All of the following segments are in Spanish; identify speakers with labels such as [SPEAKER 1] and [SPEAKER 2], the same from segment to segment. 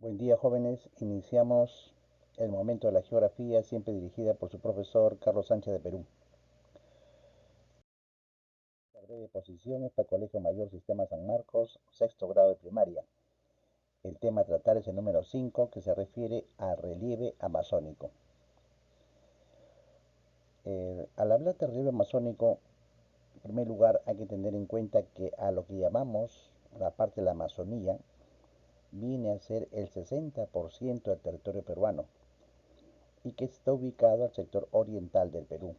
[SPEAKER 1] Buen día, jóvenes. Iniciamos el momento de la geografía, siempre dirigida por su profesor Carlos Sánchez de Perú. La breve exposición es para Colegio Mayor Sistema San Marcos, sexto grado de primaria. El tema a tratar es el número 5, que se refiere al relieve amazónico. Al hablar de relieve amazónico, en primer lugar hay que tener en cuenta que a lo que llamamos la parte de la Amazonía viene a ser el 60% del territorio peruano y que está ubicado al sector oriental del Perú.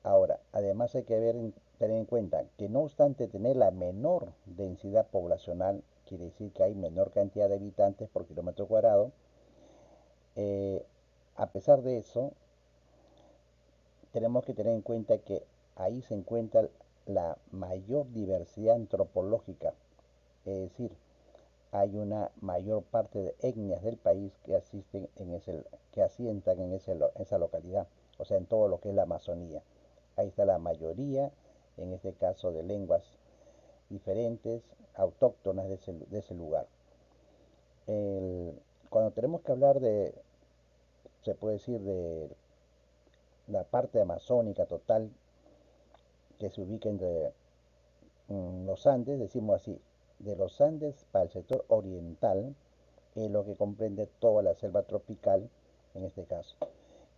[SPEAKER 1] Ahora, además hay que tener en cuenta que no obstante tener la menor densidad poblacional, quiere decir que hay menor cantidad de habitantes por kilómetro cuadrado, eh, a pesar de eso, tenemos que tener en cuenta que ahí se encuentra la mayor diversidad antropológica, es decir, hay una mayor parte de etnias del país que asisten que asientan en esa localidad, o sea, en todo lo que es la Amazonía. Ahí está la mayoría, en este caso, de lenguas diferentes, autóctonas de ese lugar. El- Cuando tenemos que hablar se puede decir, de la parte amazónica total que se ubica entre los Andes, decimos así, de los Andes para el sector oriental, es lo que comprende toda la selva tropical, en este caso,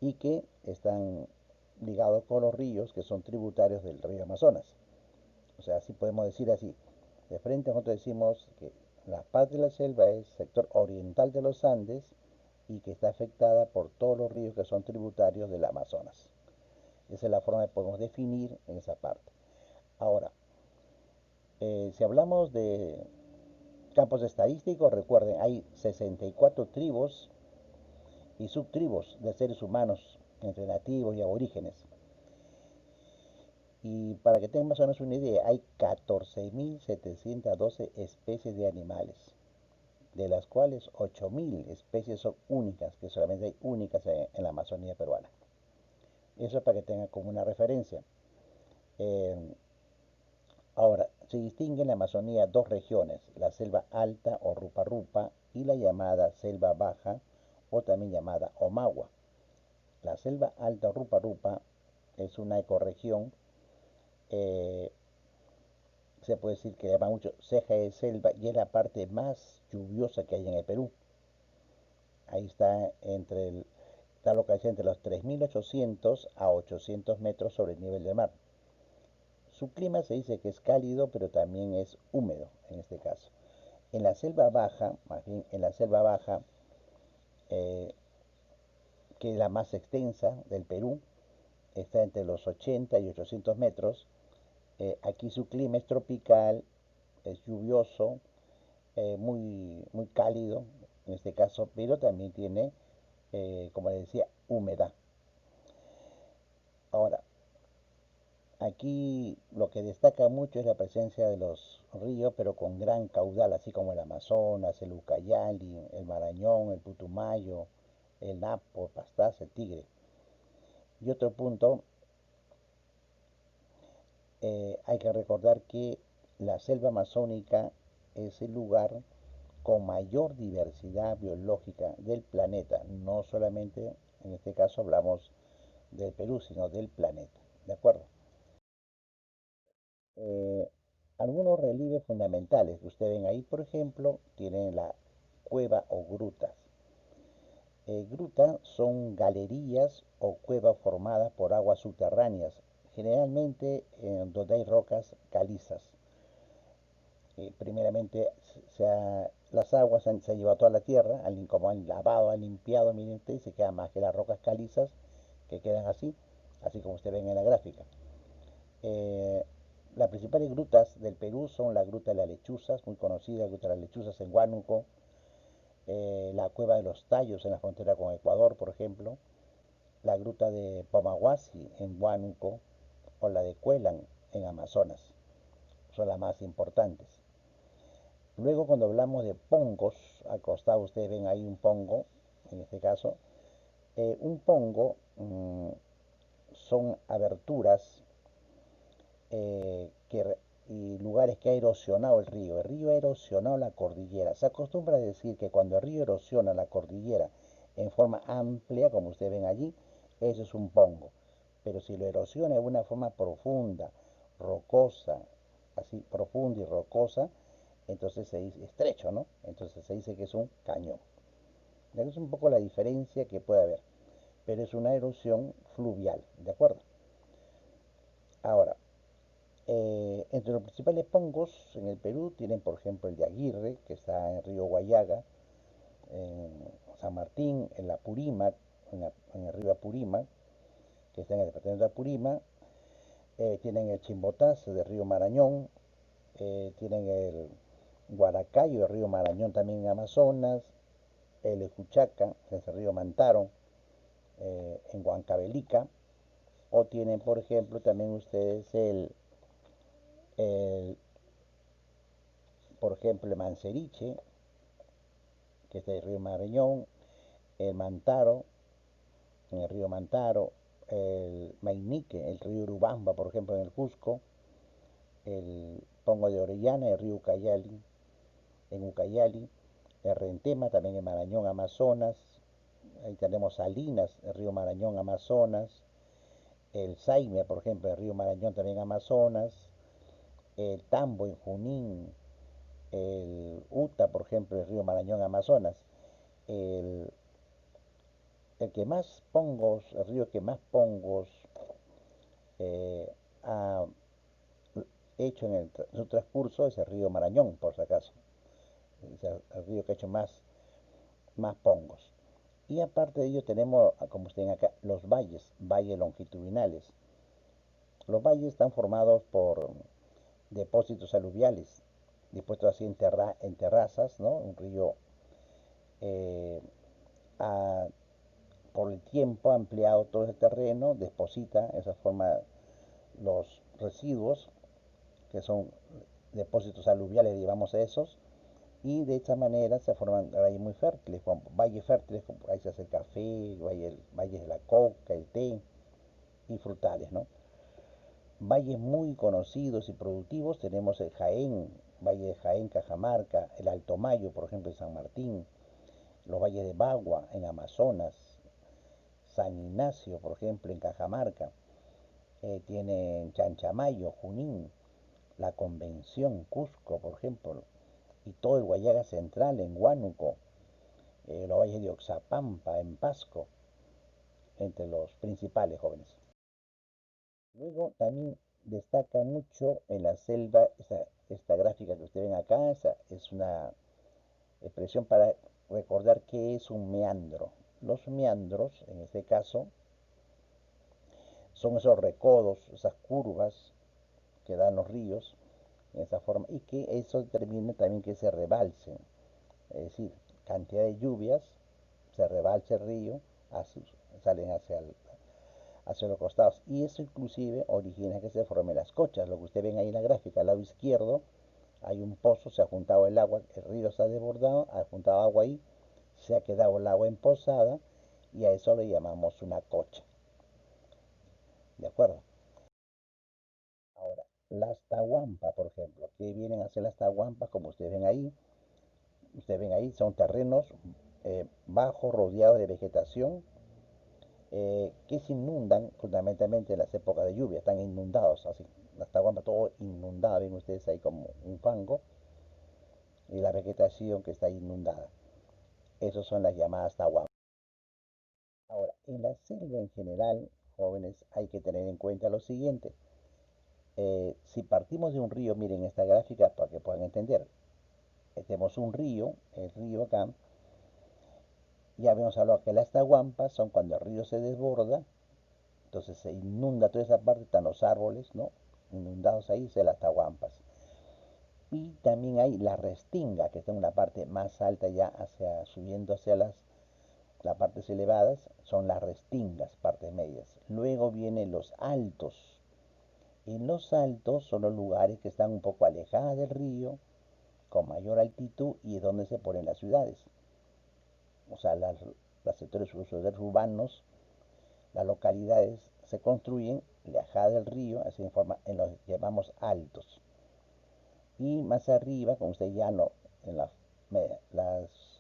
[SPEAKER 1] y que están ligados con los ríos que son tributarios del río Amazonas. O sea, así podemos decir así. De frente nosotros decimos que la parte de la selva es sector oriental de los Andes y que está afectada por todos los ríos que son tributarios del Amazonas. Esa es la forma que podemos definir en esa parte. Ahora, si hablamos de campos estadísticos, recuerden, hay 64 tribus y subtribus de seres humanos entre nativos y aborígenes. Y para que tengan más o menos una idea, hay 14.712 especies de animales, de las cuales 8.000 especies son únicas, que solamente hay únicas en la Amazonía peruana. Eso es para que tengan como una referencia. Eh, Ahora, se distingue en la Amazonía dos regiones, la selva alta o rupa rupa y la llamada selva baja o también llamada Omagua. La selva alta o rupa rupa es una ecorregión, eh, se puede decir que le llama mucho ceja de selva y es la parte más lluviosa que hay en el Perú. Ahí está localizada entre los 3.800 a 800 metros sobre el nivel del mar. Su clima se dice que es cálido, pero también es húmedo en este caso. En la selva baja, más bien en la selva baja, eh, que es la más extensa del Perú, está entre los 80 y 800 metros. Aquí su clima es tropical, es lluvioso, muy cálido en este caso, pero también tiene, como les decía, humedad. Ahora, aquí lo que destaca mucho es la presencia de los ríos, pero con gran caudal, así como el Amazonas, el Ucayali, el Marañón, el Putumayo, el Napo, el Pastaza, el Tigre. Y otro punto, hay que recordar que la selva amazónica es el lugar con mayor diversidad biológica del planeta. No solamente, en este caso hablamos del Perú, sino del planeta. ¿De acuerdo? Eh, Algunos relieves fundamentales que ustedes ven ahí, por ejemplo, tienen la cueva o grutas. Grutas son galerías o cuevas formadas por aguas subterráneas, generalmente donde hay rocas calizas. Primeramente, las aguas se han llevado a toda la tierra, como han lavado, han limpiado, miren ustedes, y se quedan más que las rocas calizas que quedan así, así como ustedes ven en la gráfica. Eh, las principales grutas del Perú son la Gruta de las Lechuzas, muy conocida, la Gruta de las Lechuzas en Huánuco, la Cueva de los Tallos en la frontera con Ecuador, por ejemplo, la Gruta de Pomahuasi en Huánuco o la de Cuelan en Amazonas, son las más importantes. Luego cuando hablamos de pongos, al costado ustedes ven ahí un pongo, en este caso, un pongo son aberturas que y lugares que ha erosionado el río. El río ha erosionado la cordillera. Se acostumbra a decir que cuando el río erosiona la cordillera en forma amplia, como ustedes ven allí, eso es un pongo. Pero si lo erosiona de una forma profunda, rocosa, así profunda y rocosa, entonces se dice estrecho, ¿no? Entonces se dice que es un cañón. Es un poco la diferencia que puede haber, pero es una erosión fluvial, ¿de acuerdo? Ahora, entre los principales pongos en el Perú tienen, por ejemplo, el de Aguirre, que está en el río Guayaga, en San Martín, en la Purímac, en el río Apurímac, que está en el departamento de Apurímac. Tienen el Chimbotazo del río Marañón, tienen el Guaracayo del río Marañón también en Amazonas, el Ejuchaca, que es el río Mantaro, en Huancavelica, o tienen, por ejemplo, también ustedes el por ejemplo, el Manseriche, que es el río Marañón, el Mantaro, en el río Mantaro, el Mainique, el río Urubamba, por ejemplo, en el Cusco, el Pongo de Orellana, el río Ucayali, en Ucayali, el Rentema, también en Marañón, Amazonas, ahí tenemos Salinas, el río Marañón, Amazonas, el Saime, por ejemplo, el río Marañón, también Amazonas, el Tambo en Junín, el Uta, por ejemplo, el río Marañón, Amazonas, el, el que más pongos, el río que más pongos eh, ha hecho en su transcurso es el río Marañón, por si acaso. Es el río que ha hecho más pongos. Y aparte de ello tenemos, como ustedes ven acá, los valles longitudinales. Los valles están formados por depósitos aluviales, dispuestos así en terrazas, ¿no? Un río eh, ha, por el tiempo ha ampliado todo ese terreno, deposita de esa forma los residuos, que son depósitos aluviales, digamos esos, y de esta manera se forman valles muy fértiles, valles fértiles, ahí se hace el café, valles de la coca, el té y frutales, ¿no? Valles muy conocidos y productivos tenemos el Jaén, Valle de Jaén, Cajamarca, el Alto Mayo, por ejemplo, en San Martín, los valles de Bagua, en Amazonas, San Ignacio, por ejemplo, en Cajamarca, tienen Chanchamayo, Junín, la Convención, Cusco, por ejemplo, y todo el Guayaga Central en Huánuco, los valles de Oxapampa, en Pasco, entre los principales jóvenes. Luego también destaca mucho en la selva, esta gráfica que ustedes ven acá, es una expresión para recordar qué es un meandro. Los meandros, en este caso, son esos recodos, esas curvas que dan los ríos, en esa forma, y que eso determina también que se rebalsen, es decir, cantidad de lluvias, se rebalsa el río, salen hacia los costados, y eso inclusive origina que se formen las cochas, lo que ustedes ven ahí en la gráfica, al lado izquierdo, hay un pozo, se ha juntado el agua, el río se ha desbordado, ha juntado agua ahí, se ha quedado el agua emposada, y a eso le llamamos una cocha, ¿de acuerdo? Ahora, las tahuampas, por ejemplo, ¿qué vienen a ser las tahuampas? Como ustedes ven ahí, son terrenos bajos, rodeados de vegetación, que se inundan fundamentalmente en las épocas de lluvia, están inundados así, las tahuampas todo inundada, ven ustedes ahí como un fango, y la vegetación que está inundada. Esas son las llamadas tahuampas. Ahora, en la selva en general, jóvenes, hay que tener en cuenta lo siguiente. Si partimos de un río, miren esta gráfica para que puedan entender. Tenemos un río, el río acá, ya habíamos hablado que las tahuampas son cuando el río se desborda, entonces se inunda toda esa parte, están los árboles, ¿no? Inundados ahí, se las tahuampas. Y también hay la restinga, que está en una parte más alta ya, subiendo hacia las partes elevadas, son las restingas, partes medias. Luego vienen los altos. En los altos son los lugares que están un poco alejados del río, con mayor altitud, y es donde se ponen las ciudades. O sea, los sectores urbanos, las localidades se construyen alejadas del río, así en los llamamos altos. Y más arriba, como usted llano, en las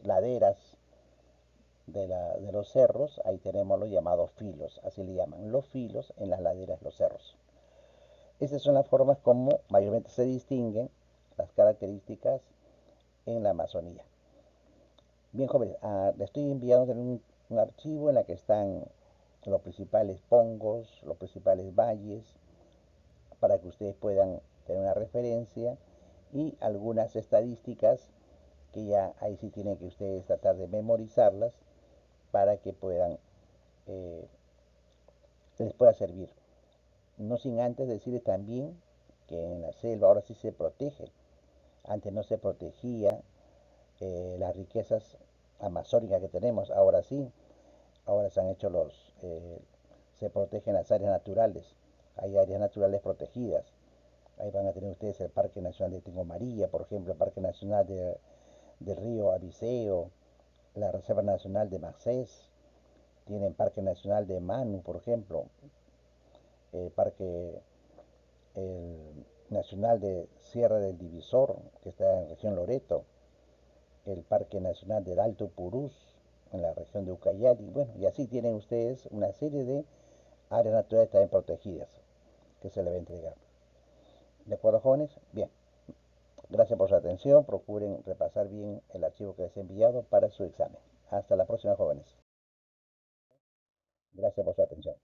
[SPEAKER 1] laderas de los cerros, ahí tenemos los llamados filos, así le llaman, los filos en las laderas de los cerros. Esas son las formas como mayormente se distinguen las características en la Amazonía. Bien, jóvenes, le estoy enviando un archivo en la que están los principales pongos, los principales valles, para que ustedes puedan tener una referencia y algunas estadísticas que ya ahí sí tienen que ustedes tratar de memorizarlas para que puedan, eh, les pueda servir. No sin antes decirles también que en la selva ahora sí se protege. Antes no se protegía las riquezas amazónicas que tenemos, ahora sí. Ahora se han hecho se protegen las áreas naturales. Hay áreas naturales protegidas. Ahí van a tener ustedes el Parque Nacional de Tingomaría, por ejemplo, el Parque Nacional del Río Abiseo, la Reserva Nacional de Macés, tienen Parque Nacional de Manu, por ejemplo, el Parque Nacional de Sierra del Divisor, que está en la región Loreto, el Parque Nacional del Alto Purús, en la región de Ucayali, bueno, y así tienen ustedes una serie de áreas naturales también protegidas que se le va a entregar. ¿De acuerdo, jóvenes? Bien, gracias por su atención, procuren repasar bien el archivo que les he enviado para su examen. Hasta la próxima, jóvenes. Gracias por su atención.